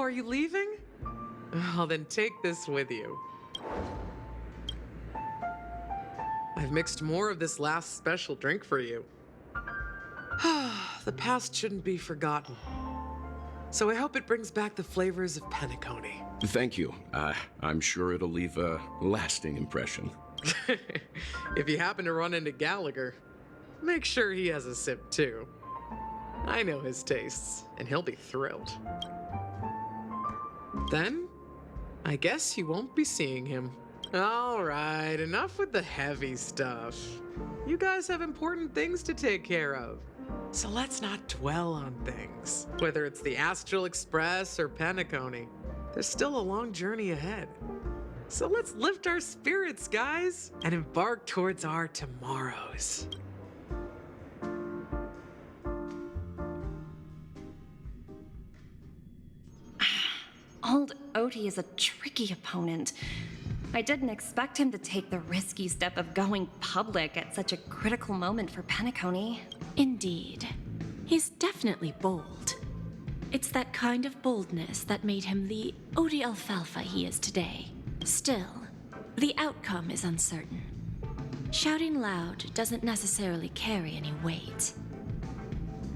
are you leaving? Oh, then take this with you. I've mixed more of this last special drink for you. The past shouldn't be forgotten. So I hope it brings back the flavors of Penacony. Thank you. I'm sure it'll leave a lasting impression. If you happen to run into Gallagher, make sure he has a sip too. I know his tastes, and he'll be thrilled. Then, I guess you won't be seeing him. All right, enough with the heavy stuff. You guys have important things to take care of. So let's not dwell on things. Whether it's the Astral Express or Penacony, there's still a long journey ahead. So let's lift our spirits, guys, and embark towards our tomorrows. Old Odie is a tricky opponent. I didn't expect him to take the risky step of going public at such a critical moment for Penacony. Indeed. He's definitely bold. It's that kind of boldness that made him the Odie Alfalfa he is today. Still, the outcome is uncertain. Shouting loud doesn't necessarily carry any weight.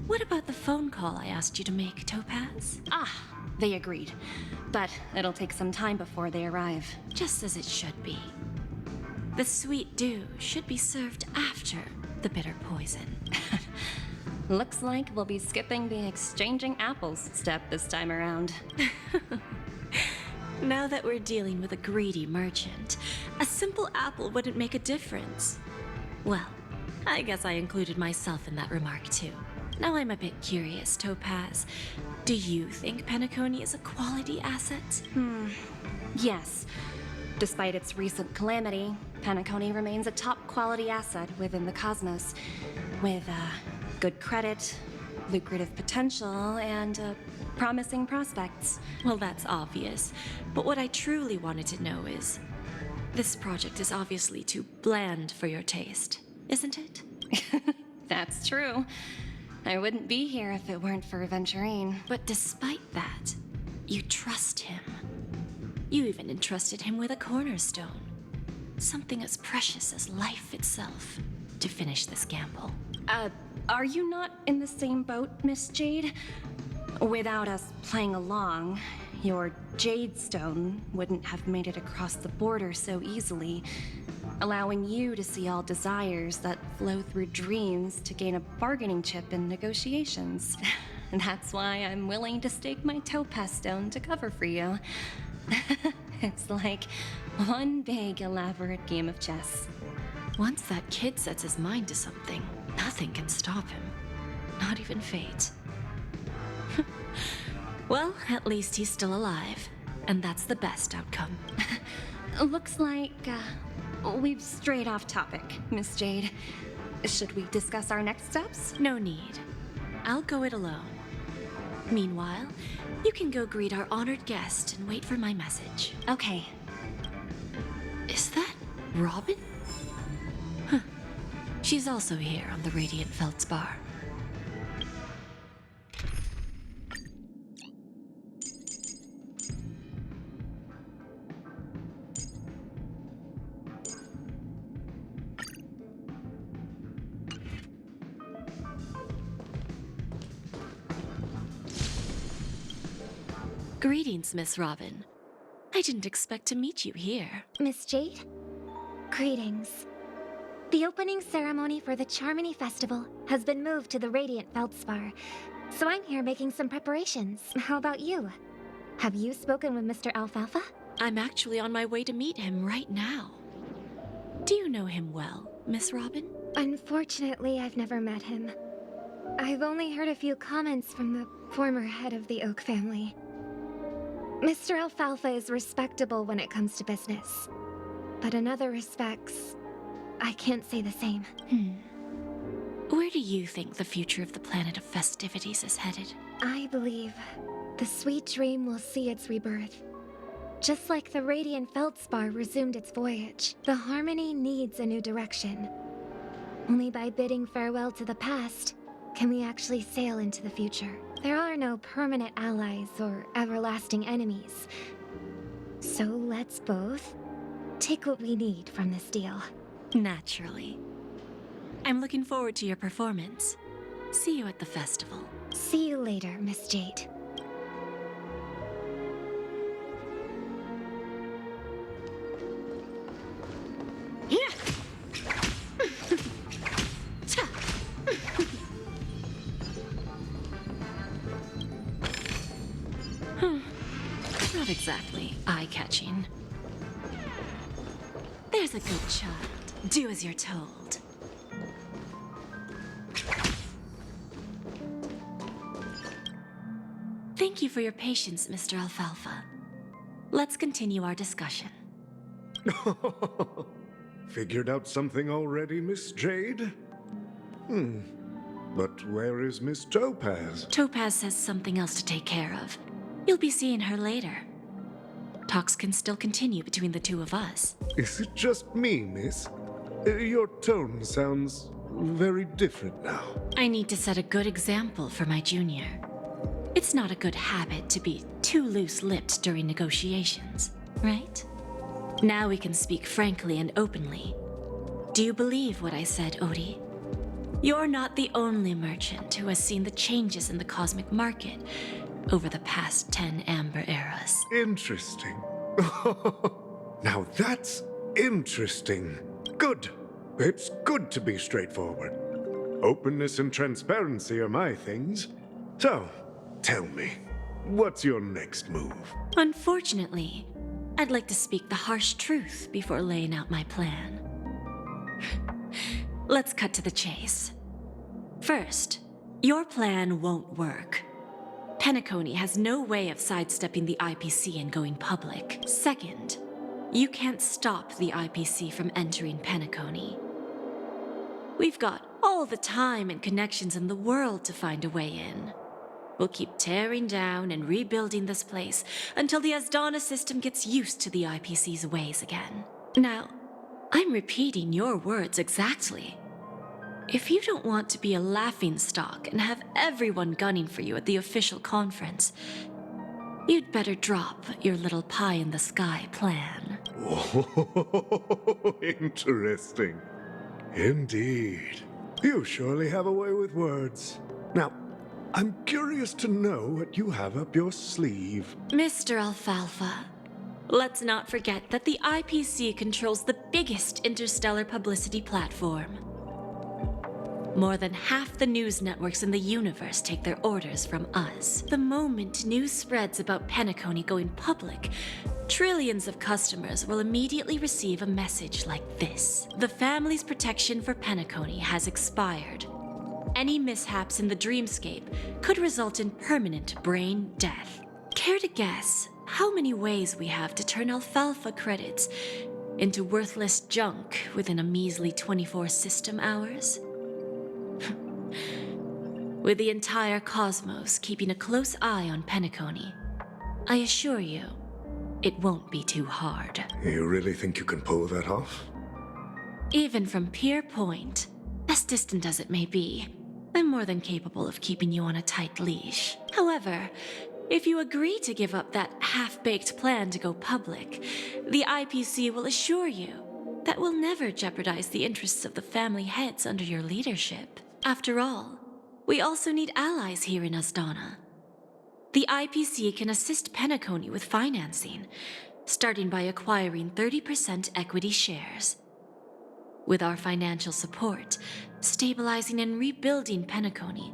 What about the phone call I asked you to make, Topaz? They agreed. But it'll take some time before they arrive. Just as it should be. The sweet dew should be served after the bitter poison. Looks like we'll be skipping the exchanging apples step this time around. Now that we're dealing with a greedy merchant, a simple apple wouldn't make a difference. Well, I guess I included myself in that remark too. Now I'm a bit curious, Topaz. Do you think Penacony is a quality asset? Yes. Despite its recent calamity, Penacony remains a top quality asset within the cosmos. With good credit, lucrative potential, and promising prospects. Well, that's obvious. But what I truly wanted to know is, this project is obviously too bland for your taste, isn't it? That's true. I wouldn't be here if it weren't for Aventurine. But despite that, you trust him. You even entrusted him with a cornerstone. Something as precious as life itself, to finish this gamble. Are you not in the same boat, Miss Jade? Without us playing along, your Jade Stone wouldn't have made it across the border so easily, allowing you to see all desires that flow through dreams to gain a bargaining chip in negotiations. And that's why I'm willing to stake my Topaz Stone to cover for you. It's like one big elaborate game of chess. Once that kid sets his mind to something, nothing can stop him. Not even fate. Well, at least he's still alive, and that's the best outcome. Looks like we've strayed off topic, Miss Jade. Should we discuss our next steps? No need. I'll go it alone. Meanwhile, you can go greet our honored guest and wait for my message. Okay. Is that Robin? Huh. She's also here on the Radiant Feldspar. Greetings, Miss Robin. I didn't expect to meet you here. Miss Jade? Greetings. The opening ceremony for the Charmony Festival has been moved to the Radiant Feldspar, so I'm here making some preparations. How about you? Have you spoken with Mr. Alfalfa? I'm actually on my way to meet him right now. Do you know him well, Miss Robin? Unfortunately, I've never met him. I've only heard a few comments from the former head of the Oak family. Mr. Alfalfa is respectable when it comes to business, but in other respects, I can't say the same. Where do you think the future of the planet of festivities is headed? I believe the sweet dream will see its rebirth. Just like the Radiant Feldspar resumed its voyage, the Harmony needs a new direction. Only by bidding farewell to the past can we actually sail into the future. there are no permanent allies or everlasting enemies. So let's both take what we need from this deal. Naturally. I'm looking forward to your performance. See you at the festival. See you later, Miss Jade. Not exactly eye-catching. There's a good child. Do as you're told. Thank you for your patience, Mr. Alfalfa. Let's continue our discussion. Figured out something already, Miss Jade? But where is Miss Topaz? Topaz has something else to take care of. You'll be seeing her later. Talks can still continue between the two of us. Is it just me, miss? Your tone sounds very different now. I need to set a good example for my junior. It's not a good habit to be too loose-lipped during negotiations, right? Now we can speak frankly and openly. Do you believe what I said, Odie? You're not the only merchant who has seen the changes in the cosmic market over the past 10 Amber Eras. Interesting. Now that's interesting. Good. It's good to be straightforward. Openness and transparency are my things. So, tell me, what's your next move? Unfortunately, I'd like to speak the harsh truth before laying out my plan. Let's cut to the chase. First, your plan won't work. Penacony has no way of sidestepping the IPC and going public. Second, you can't stop the IPC from entering Penacony. We've got all the time and connections in the world to find a way in. We'll keep tearing down and rebuilding this place until the Asdana system gets used to the IPC's ways again. Now, I'm repeating your words exactly. If you don't want to be a laughingstock and have everyone gunning for you at the official conference, you'd better drop your little pie-in-the-sky plan. Oh, interesting. Indeed. You surely have a way with words. Now, I'm curious to know what you have up your sleeve. Mr. Alfalfa, let's not forget that the IPC controls the biggest interstellar publicity platform. More than half the news networks in the universe take their orders from us. The moment news spreads about Penacony going public, trillions of customers will immediately receive a message like this. The family's protection for Penacony has expired. Any mishaps in the dreamscape could result in permanent brain death. Care to guess how many ways we have to turn Alfalfa credits into worthless junk within a measly 24 system hours? With the entire cosmos keeping a close eye on Penacony, I assure you, it won't be too hard. You really think you can pull that off? Even from Pier Point, as distant as it may be, I'm more than capable of keeping you on a tight leash. However, if you agree to give up that half-baked plan to go public, the IPC will assure you that we'll never jeopardize the interests of the family heads under your leadership. After all, we also need allies here in Asdana. The IPC can assist Penacony with financing, starting by acquiring 30% equity shares. With our financial support, stabilizing and rebuilding Penacony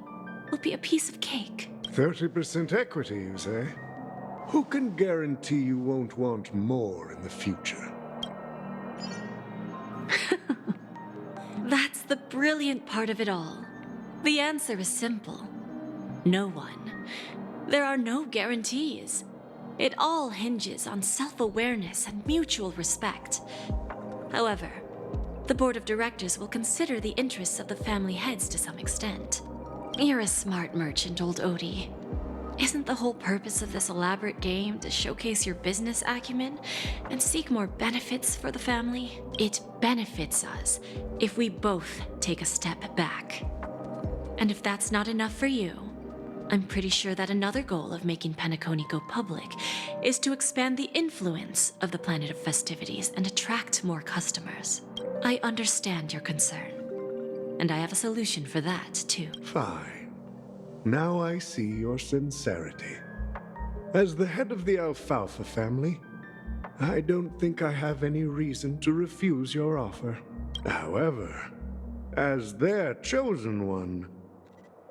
will be a piece of cake. 30% equity, you say? Who can guarantee you won't want more in the future? That's the brilliant part of it all. The answer is simple. No one. There are no guarantees. It all hinges on self-awareness and mutual respect. However, the board of directors will consider the interests of the family heads to some extent. You're a smart merchant, old Odie. Isn't the whole purpose of this elaborate game to showcase your business acumen and seek more benefits for the family? It benefits us if we both take a step back. And if that's not enough for you, I'm pretty sure that another goal of making Penacony go public is to expand the influence of the Planet of Festivities and attract more customers. I understand your concern, and I have a solution for that, too. Fine. Now I see your sincerity. As the head of the Alfalfa family, I don't think I have any reason to refuse your offer. However, as their chosen one,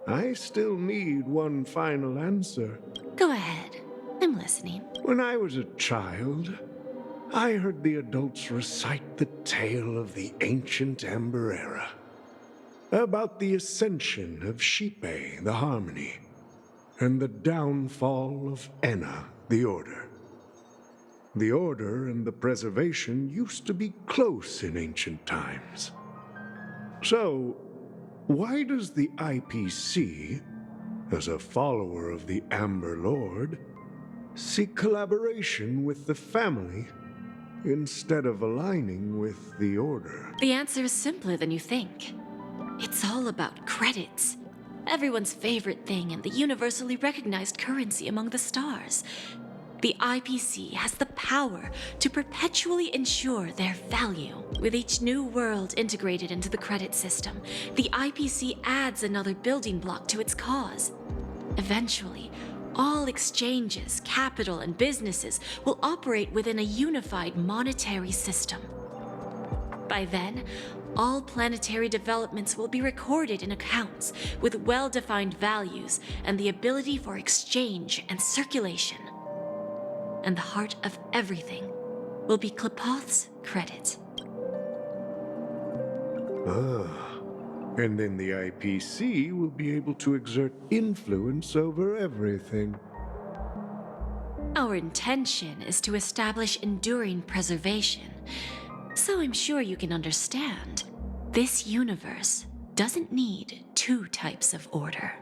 I still need one final answer. Go ahead. I'm listening. When I was a child, I heard the adults recite the tale of the ancient Ember Era, about the ascension of Shipe, the Harmony, and the downfall of Enna, the Order. The Order and the Preservation used to be close in ancient times. So, why does the IPC, as a follower of the Amber Lord, seek collaboration with the family instead of aligning with the Order? The answer is simpler than you think. It's all about credits. Everyone's favorite thing and the universally recognized currency among the stars. The IPC has the power to perpetually ensure their value. With each new world integrated into the credit system, the IPC adds another building block to its cause. Eventually, all exchanges, capital, and businesses will operate within a unified monetary system. By then, all planetary developments will be recorded in accounts with well-defined values and the ability for exchange and circulation. And the heart of everything will be Klepoth's credit. And then the IPC will be able to exert influence over everything. Our intention is to establish enduring preservation. So I'm sure you can understand, this universe doesn't need two types of order.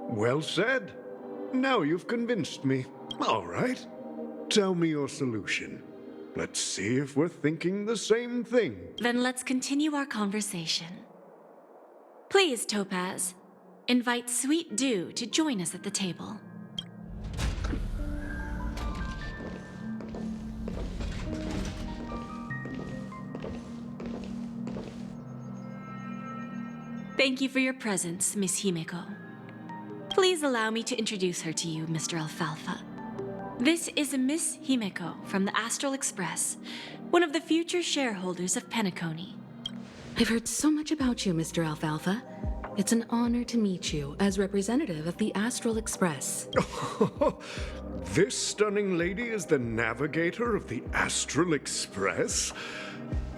Well said. Now you've convinced me. All right. Tell me your solution. Let's see if we're thinking the same thing. Then let's continue our conversation. Please, Topaz, invite Sweet Dew to join us at the table. Thank you for your presence, Miss Himeko. Please allow me to introduce her to you, Mr. Alfalfa. This is Miss Himeko from the Astral Express, one of the future shareholders of Penacony. I've heard so much about you, Mr. Alfalfa. It's an honor to meet you as representative of the Astral Express. This stunning lady is the navigator of the Astral Express?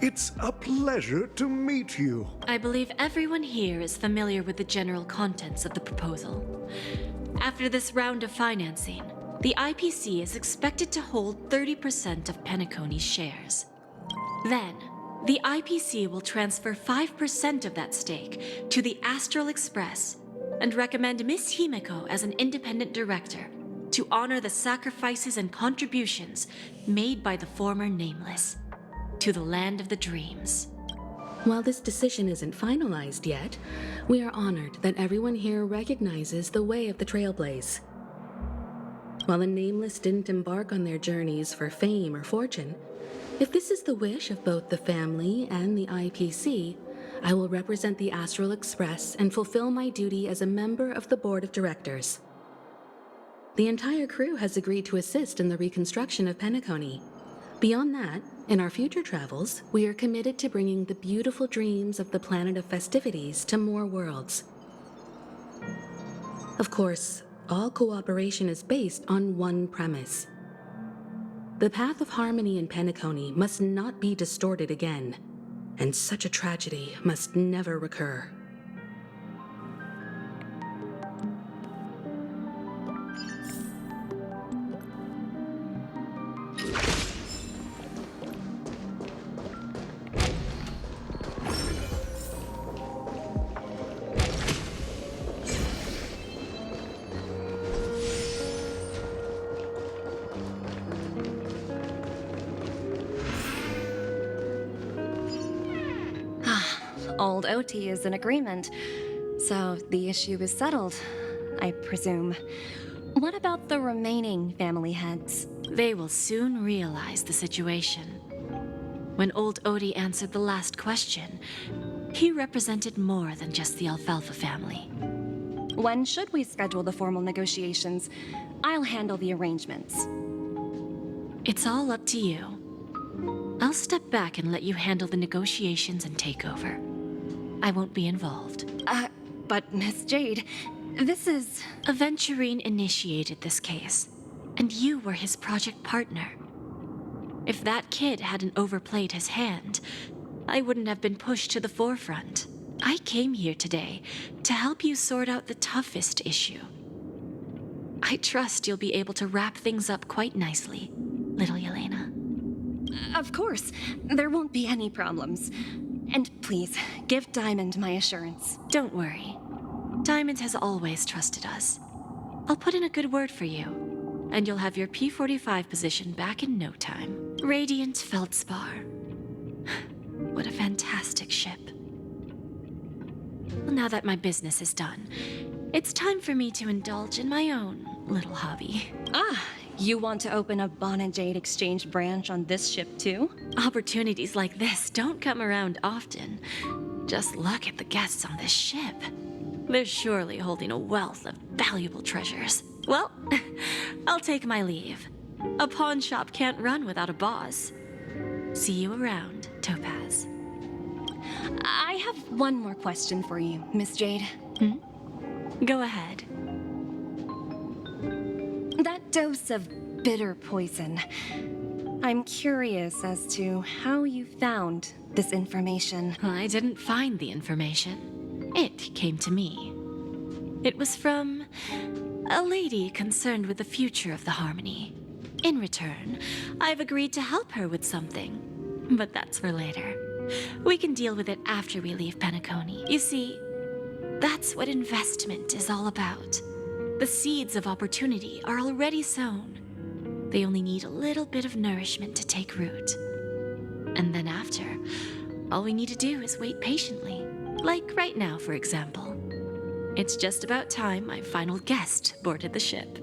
It's a pleasure to meet you. I believe everyone here is familiar with the general contents of the proposal. After this round of financing, the IPC is expected to hold 30% of Penacony's shares. Then, the IPC will transfer 5% of that stake to the Astral Express and recommend Miss Himeko as an independent director to honor the sacrifices and contributions made by the former Nameless to the land of the dreams. While this decision isn't finalized yet, we are honored that everyone here recognizes the way of the Trailblaze. While the Nameless didn't embark on their journeys for fame or fortune, if this is the wish of both the family and the IPC, I will represent the Astral Express and fulfill my duty as a member of the board of directors. The entire crew has agreed to assist in the reconstruction of Penacony. Beyond that, in our future travels, we are committed to bringing the beautiful dreams of the Planet of Festivities to more worlds. Of course, all cooperation is based on one premise. The path of harmony in Penacony must not be distorted again, and such a tragedy must never recur. Old OT is in agreement. So the issue is settled, I presume. What about the remaining family heads? They will soon realize the situation. When old Odie answered the last question, he represented more than just the Alfalfa family. When should we schedule the formal negotiations? I'll handle the arrangements. It's all up to you. I'll step back and let you handle the negotiations and takeover. I won't be involved. But Miss Jade, this is... Aventurine initiated this case, and you were his project partner. If that kid hadn't overplayed his hand, I wouldn't have been pushed to the forefront. I came here today to help you sort out the toughest issue. I trust you'll be able to wrap things up quite nicely, little Yelena. Of course, there won't be any problems. And please, give Diamond my assurance. Don't worry. Diamond has always trusted us. I'll put in a good word for you, and you'll have your P-45 position back in no time. Radiant Feldspar. What a fantastic ship. Well, now that my business is done, it's time for me to indulge in my own little hobby. You want to open a Bon and Jade exchange branch on this ship too? Opportunities like this don't come around often. Just look at the guests on this ship. They're surely holding a wealth of valuable treasures. Well, I'll take my leave. A pawn shop can't run without a boss. See you around, Topaz. I have one more question for you, Miss Jade. Go ahead. That dose of bitter poison. I'm curious as to how you found this information. I didn't find the information. It came to me. It was from a lady concerned with the future of the Harmony. In return, I've agreed to help her with something. But that's for later. We can deal with it after we leave Penacony. You see, that's what investment is all about. The seeds of opportunity are already sown. They only need a little bit of nourishment to take root. And then after, all we need to do is wait patiently. Like right now, for example. It's just about time my final guest boarded the ship.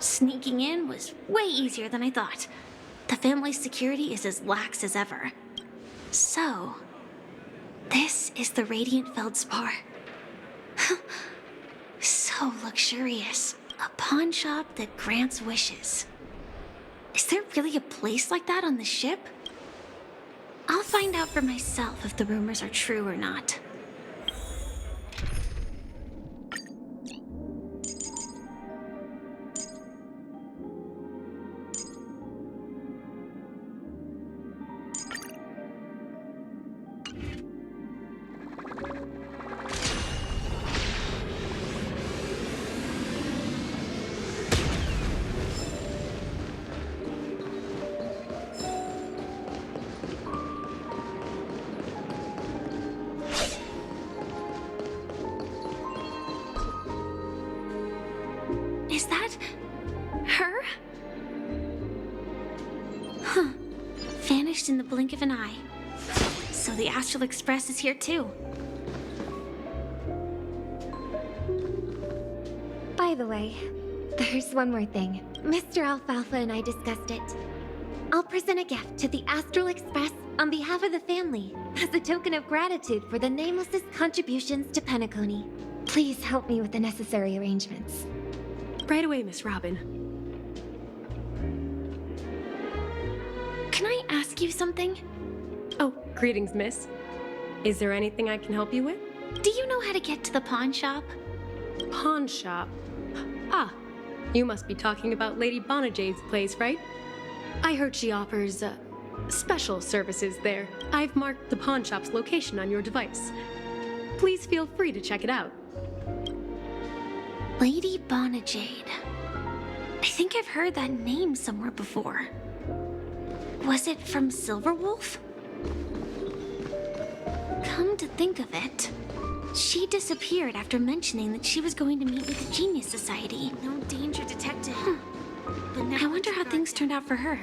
Sneaking in was way easier than I thought. The family's security is as lax as ever. So, this is the Radiant Feldspar. So luxurious. A pawn shop that grants wishes. Is there really a place like that on the ship? I'll find out for myself if the rumors are true or not. Is that her? Huh. Vanished in the blink of an eye. So the Astral Express is here too. By the way, there's one more thing. Mr. Alfalfa and I discussed it. I'll present a gift to the Astral Express on behalf of the family as a token of gratitude for the Nameless's contributions to Penacony. Please help me with the necessary arrangements. Right away, Miss Robin. Can I ask you something? Oh, greetings, miss. Is there anything I can help you with? Do you know how to get to the pawn shop? Pawn shop. Ah, you must be talking about Lady Bonajade's place, right? I heard she offers, special services there. I've marked the pawn shop's location on your device. Please feel free to check it out. Lady Bonajade. I think I've heard that name somewhere before. Was it from Silverwolf? Come to think of it, she disappeared after mentioning that she was going to meet with the Genius Society. No danger detected. But now I wonder how things turned out for her.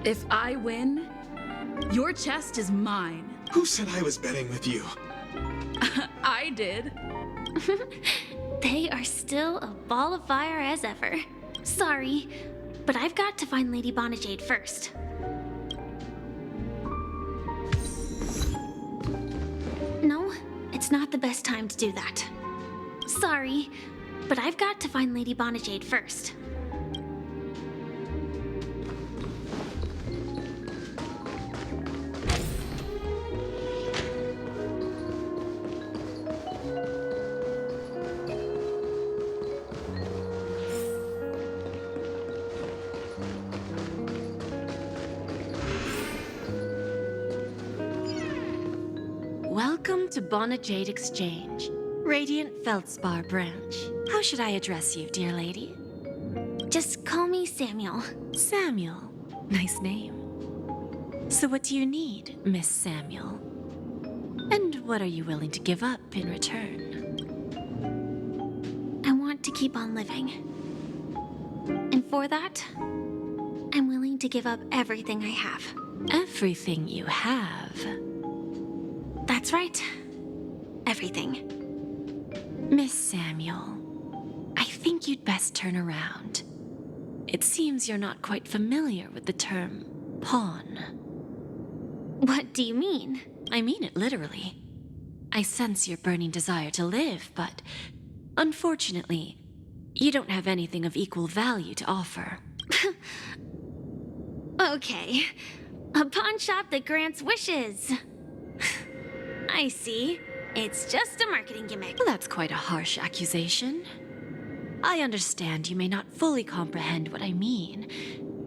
If I win, your chest is mine. Who said I was betting with you? I did. They are still a ball of fire as ever. Sorry, but I've got to find Lady Bonajade first. No, it's not the best time to do that. Sorry, but I've got to find Lady Bonajade first. Welcome to Bonajade Exchange, Radiant Feldspar branch. How should I address you, dear lady? Just call me Samuel. Samuel. Nice name. So what do you need, Miss Samuel? And what are you willing to give up in return? I want to keep on living. And for that, I'm willing to give up everything I have. Everything you have? That's right. Everything. Miss Samuel, I think you'd best turn around. It seems you're not quite familiar with the term pawn. What do you mean? I mean it literally. I sense your burning desire to live, but unfortunately, you don't have anything of equal value to offer. Okay. A pawn shop that grants wishes. I see. It's just a marketing gimmick. Well, that's quite a harsh accusation. I understand you may not fully comprehend what I mean,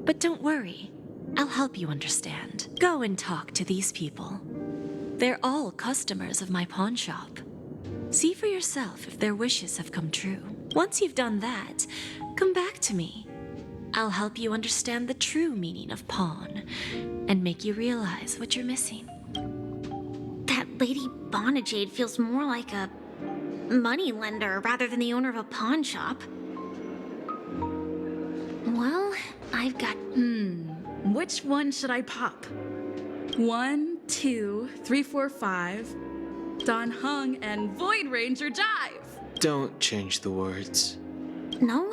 but don't worry. I'll help you understand. Go and talk to these people. They're all customers of my pawn shop. See for yourself if their wishes have come true. Once you've done that, come back to me. I'll help you understand the true meaning of pawn and make you realize what you're missing. That Lady Bonajade feels more like a money lender rather than the owner of a pawn shop. Well, I've got... Which one should I pop? 1, 2, 3, 4, 5. Don Hung and Void Ranger Jive. Don't change the words. No,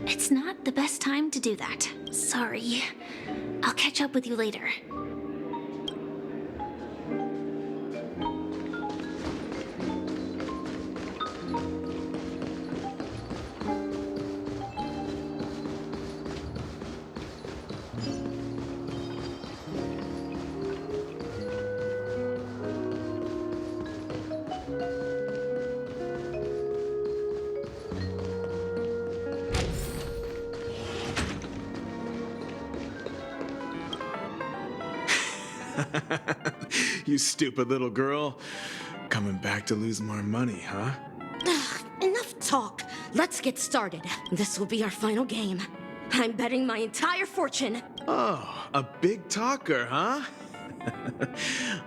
it's not the best time to do that. Sorry. I'll catch up with you later. You stupid little girl. Coming back to lose more money, huh? Enough talk. Let's get started. This will be our final game. I'm betting my entire fortune. Oh, a big talker, huh?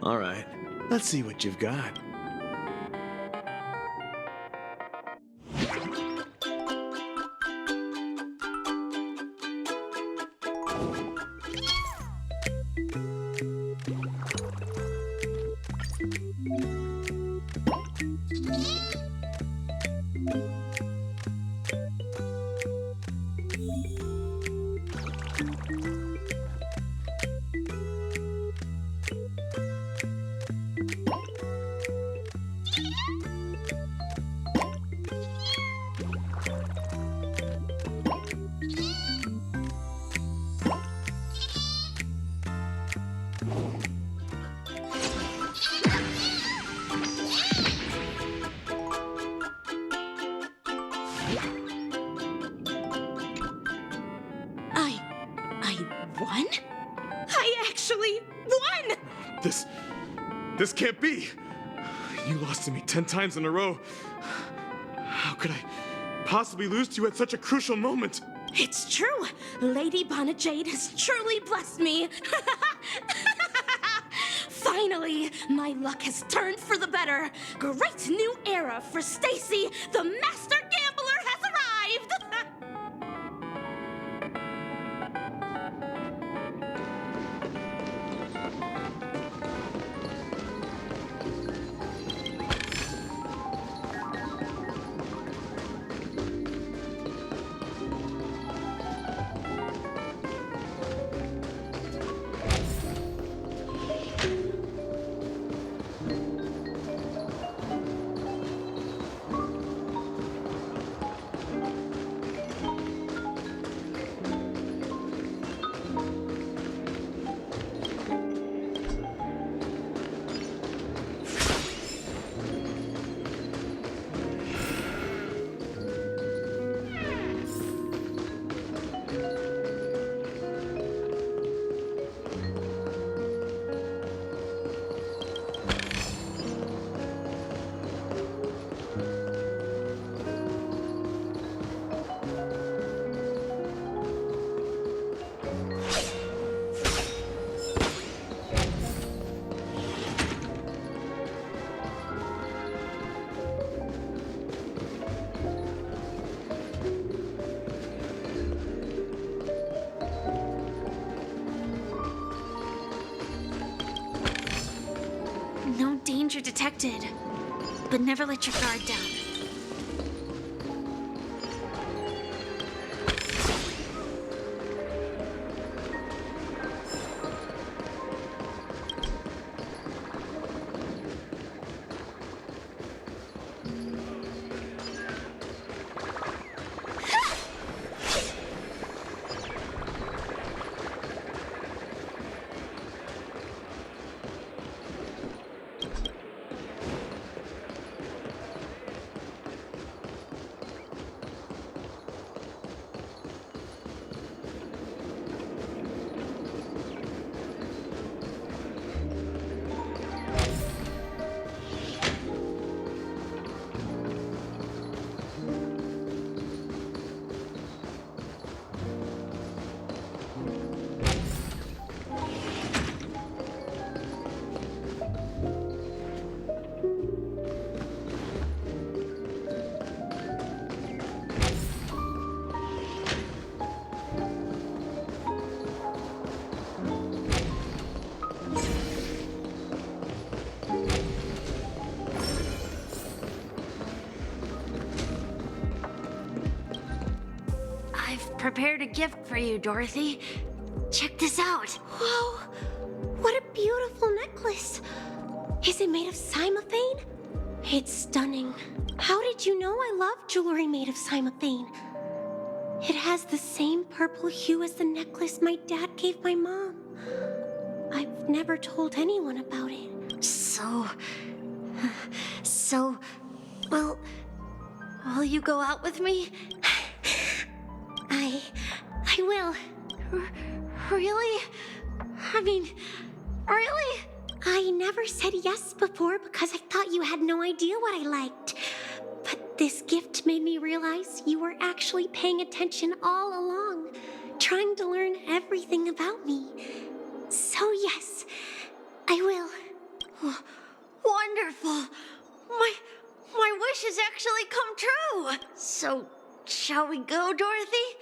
All right, let's see what you've got. I won? I actually won! This can't be! You lost to me 10 times in a row. How could I possibly lose to you at such a crucial moment? It's true! Lady Bonajade has truly blessed me! Finally, my luck has turned for the better! Great new era for Stacy! The Master Gambler has arrived! No danger detected, but never let your guard down. Prepared a gift for you, Dorothy. Check this out. Whoa! What a beautiful necklace! Is it made of cymophane? It's stunning. How did you know I love jewelry made of cymophane? It has the same purple hue as the necklace my dad gave my mom. I've never told anyone about it. Well, will you go out with me? I will. Really? I mean, really? I never said yes before because I thought you had no idea what I liked. But this gift made me realize you were actually paying attention all along, trying to learn everything about me. So yes, I will. Wonderful! My wish has actually come true! So, shall we go, Dorothy?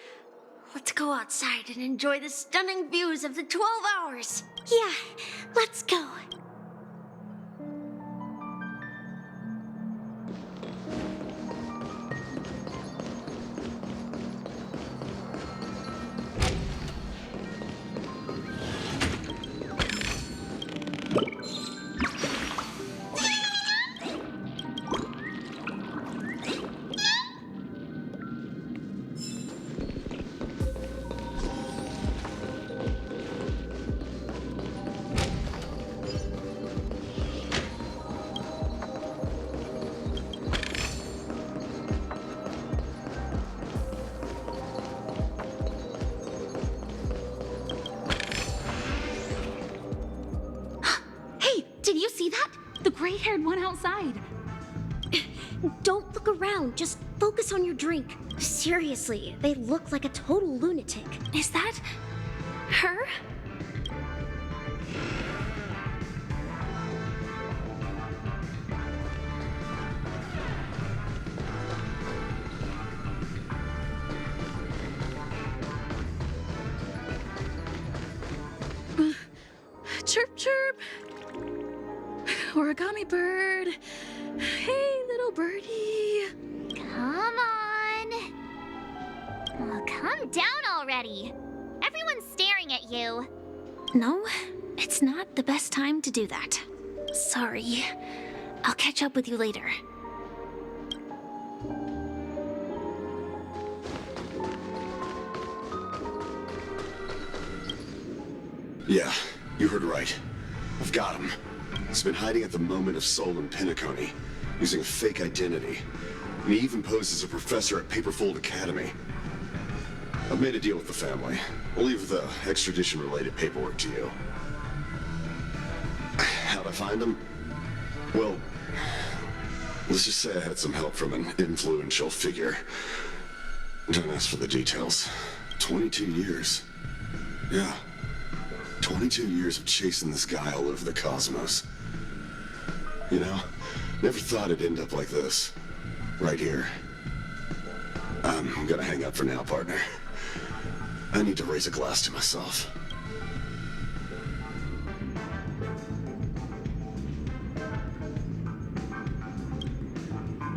Let's go outside and enjoy the stunning views of the 12 hours. Yeah, let's go. Hey, did you see that? The gray-haired one outside. Don't look around, just focus on your drink. Seriously, they look like a total lunatic. Is that her? Chirp, chirp. Origami bird. Hey, little birdie. Come on. Oh, calm down already. Everyone's staring at you. No, it's not the best time to do that. Sorry. I'll catch up with you later. Yeah, you heard right. I've got him. He's been hiding at the Moment of Soul in Pinnaconny, using a fake identity. And he even posed as a professor at Paperfold Academy. I've made a deal with the family. I'll leave the extradition-related paperwork to you. How'd I find him? Well, let's just say I had some help from an influential figure. Don't ask for the details. 22 years. Yeah. 22 years of chasing this guy all over the cosmos. You know, never thought it'd end up like this. Right here. I'm gonna hang up for now, partner. I need to raise a glass to myself.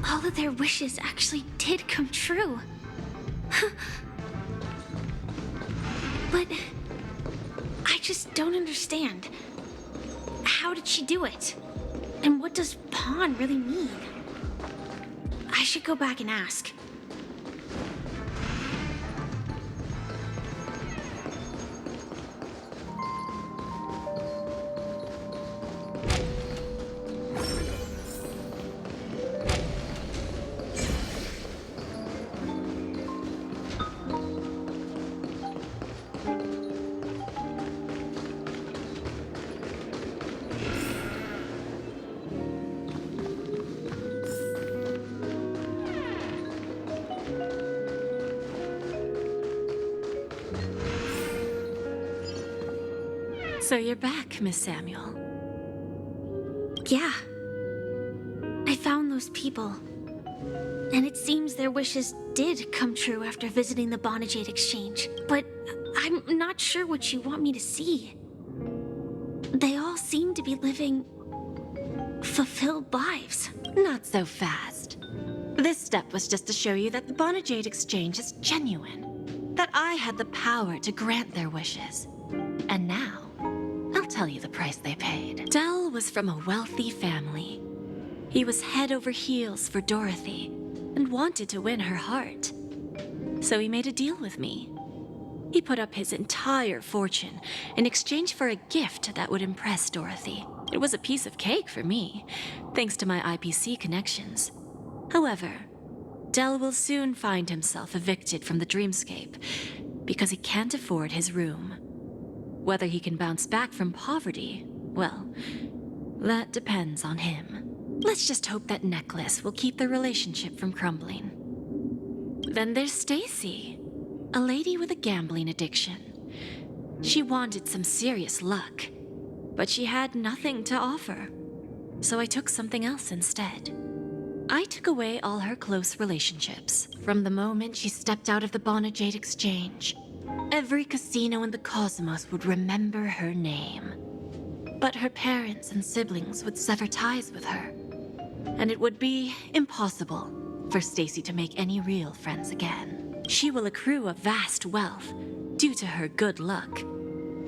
All of their wishes actually did come true. But I just don't understand. How did she do it? And what does pawn really mean? I should go back and ask. So you're back, Miss Samuel. Yeah. I found those people. And it seems their wishes did come true after visiting the Bonajade Exchange. But I'm not sure what you want me to see. They all seem to be living fulfilled lives. Not so fast. This step was just to show you that the Bonajade Exchange is genuine. That I had the power to grant their wishes. And now, I'll tell you the price they paid. Dell was from a wealthy family. He was head over heels for Dorothy and wanted to win her heart. So he made a deal with me. He put up his entire fortune in exchange for a gift that would impress Dorothy. It was a piece of cake for me, thanks to my IPC connections. However, Dell will soon find himself evicted from the dreamscape because he can't afford his room. Whether he can bounce back from poverty, well, that depends on him. Let's just hope that necklace will keep the relationship from crumbling. Then there's Stacy, a lady with a gambling addiction. She wanted some serious luck, but she had nothing to offer. So I took something else instead. I took away all her close relationships from the moment she stepped out of the Bonajade Exchange. Every casino in the cosmos would remember her name. But her parents and siblings would sever ties with her. and it would be impossible for Stacy to make any real friends again. She will accrue a vast wealth due to her good luck,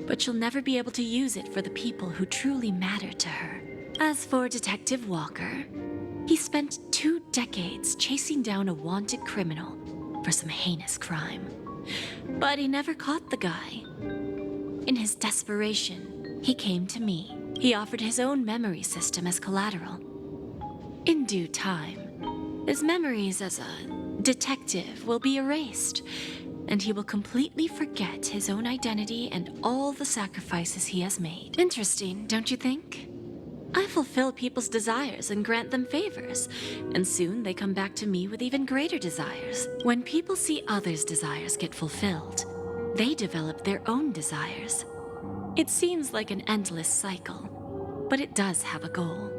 but she'll never be able to use it for the people who truly matter to her. As for Detective Walker, he spent 2 decades chasing down a wanted criminal for some heinous crime. But he never caught the guy. In his desperation, he came to me. He offered his own memory system as collateral. In due time, his memories as a detective will be erased, and he will completely forget his own identity and all the sacrifices he has made. Interesting, don't you think? I fulfill people's desires and grant them favors, and soon they come back to me with even greater desires. When people see others' desires get fulfilled, they develop their own desires. It seems like an endless cycle, but it does have a goal.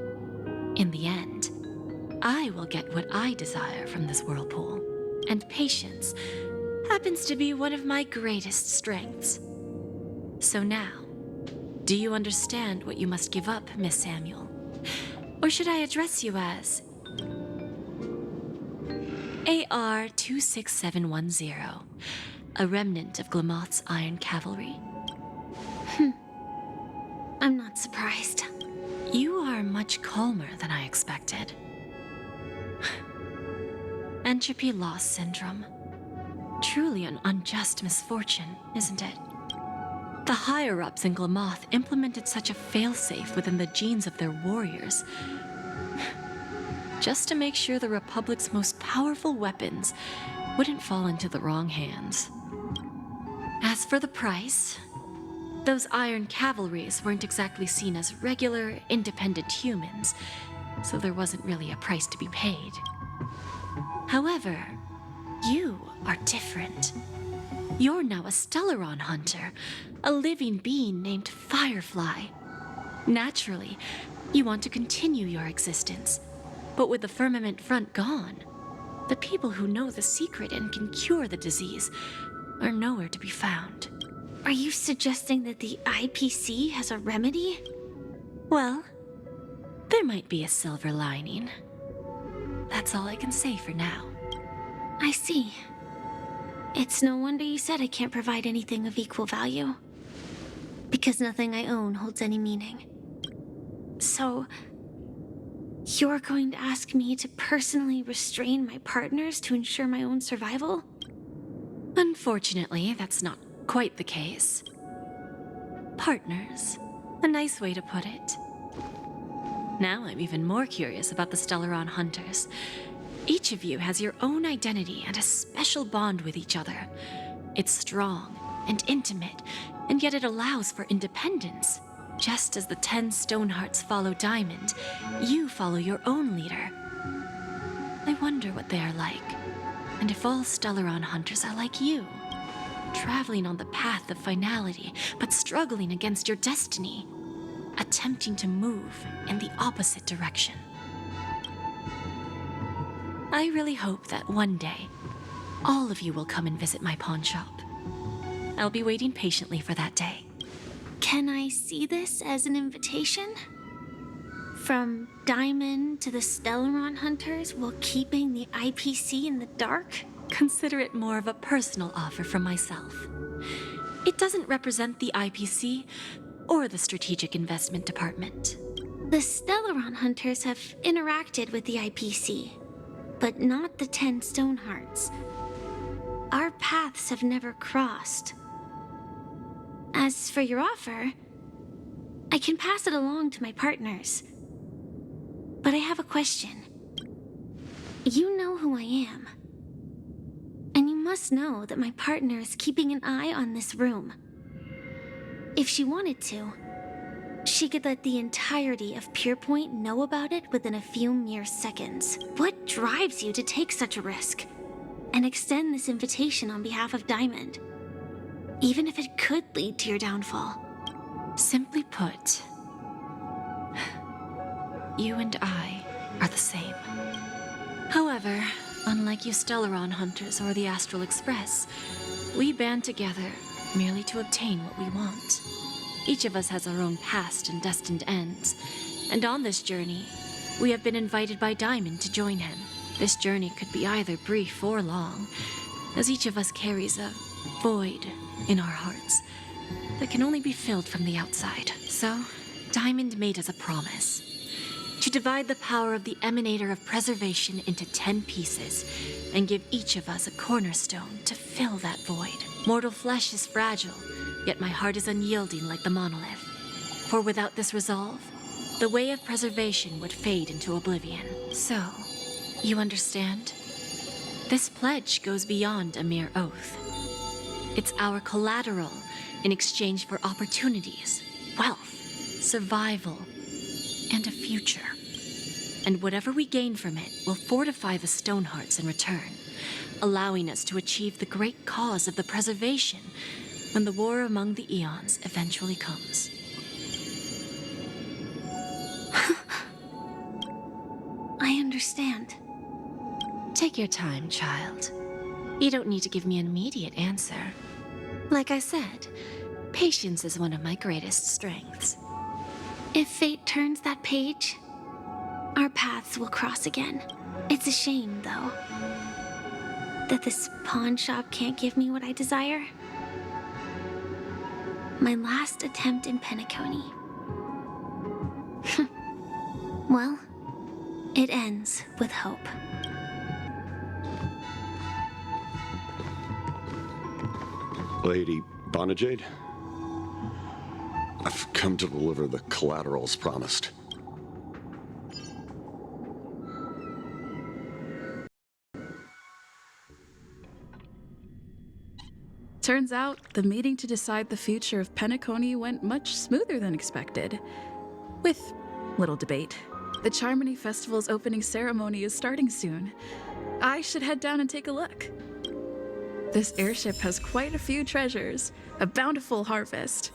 In the end, I will get what I desire from this whirlpool, and patience happens to be one of my greatest strengths. So now, do you understand what you must give up, Miss Samuel? Or should I address you as AR 26710, a remnant of Glamoth's Iron Cavalry? I'm not surprised. You are much calmer than I expected. Entropy loss syndrome. Truly an unjust misfortune, isn't it? The higher-ups in Glamoth implemented such a failsafe within the genes of their warriors, just to make sure the Republic's most powerful weapons wouldn't fall into the wrong hands. As for the price, those Iron Cavalries weren't exactly seen as regular, independent humans, so there wasn't really a price to be paid. However, you are different. You're now a Stellaron hunter, a living being named Firefly. Naturally, you want to continue your existence, but with the firmament front gone, the people who know the secret and can cure the disease are nowhere to be found. Are you suggesting that the IPC has a remedy? Well, there might be a silver lining. That's all I can say for now. I see. It's no wonder you said I can't provide anything of equal value. Because nothing I own holds any meaning. So, you're going to ask me to personally restrain my partners to ensure my own survival? Unfortunately, that's not quite the case. Partners. A nice way to put it. Now I'm even more curious about the Stellaron Hunters. Each of you has your own identity and a special bond with each other. It's strong and intimate, and yet it allows for independence. Just as the 10 Stonehearts follow Diamond, you follow your own leader. I wonder what they are like, and if all Stellaron Hunters are like you, traveling on the path of finality, but struggling against your destiny, attempting to move in the opposite direction. I really hope that one day, all of you will come and visit my pawn shop. I'll be waiting patiently for that day. Can I see this as an invitation? From Diamond to the Stellaron Hunters while keeping the IPC in the dark? Consider it more of a personal offer from myself. It doesn't represent the IPC or the Strategic Investment Department. The Stellaron Hunters have interacted with the IPC, but not the 10 Stonehearts. Our paths have never crossed. As for your offer, I can pass it along to my partners. But I have a question. You know who I am. And you must know that my partner is keeping an eye on this room. If she wanted to, she could let the entirety of Purepoint know about it within a few mere seconds. What drives you to take such a risk and extend this invitation on behalf of Diamond, even if it could lead to your downfall? Simply put, you and I are the same. However, unlike you Stellaron Hunters or the Astral Express, we band together merely to obtain what we want. Each of us has our own past and destined ends, and on this journey, we have been invited by Diamond to join him. This journey could be either brief or long, as each of us carries a void in our hearts that can only be filled from the outside. So, Diamond made us a promise to divide the power of the Emanator of Preservation into 10 pieces and give each of us a cornerstone to fill that void. Mortal flesh is fragile, yet my heart is unyielding like the monolith. For without this resolve, the way of preservation would fade into oblivion. So, you understand? This pledge goes beyond a mere oath. It's our collateral in exchange for opportunities, wealth, survival, and a future. And whatever we gain from it will fortify the Stonehearts in return, allowing us to achieve the great cause of the preservation when the war among the eons eventually comes. I understand. Take your time, child. You don't need to give me an immediate answer. Like I said, patience is one of my greatest strengths. If fate turns that page, our paths will cross again. It's a shame, though, that this pawn shop can't give me what I desire. My last attempt in Penacony. Well, it ends with hope. Lady Bonajade, I've come to deliver the collaterals promised. Turns out, the meeting to decide the future of Penacony went much smoother than expected. With little debate. The Charmony Festival's opening ceremony is starting soon. I should head down and take a look. This airship has quite a few treasures, a bountiful harvest,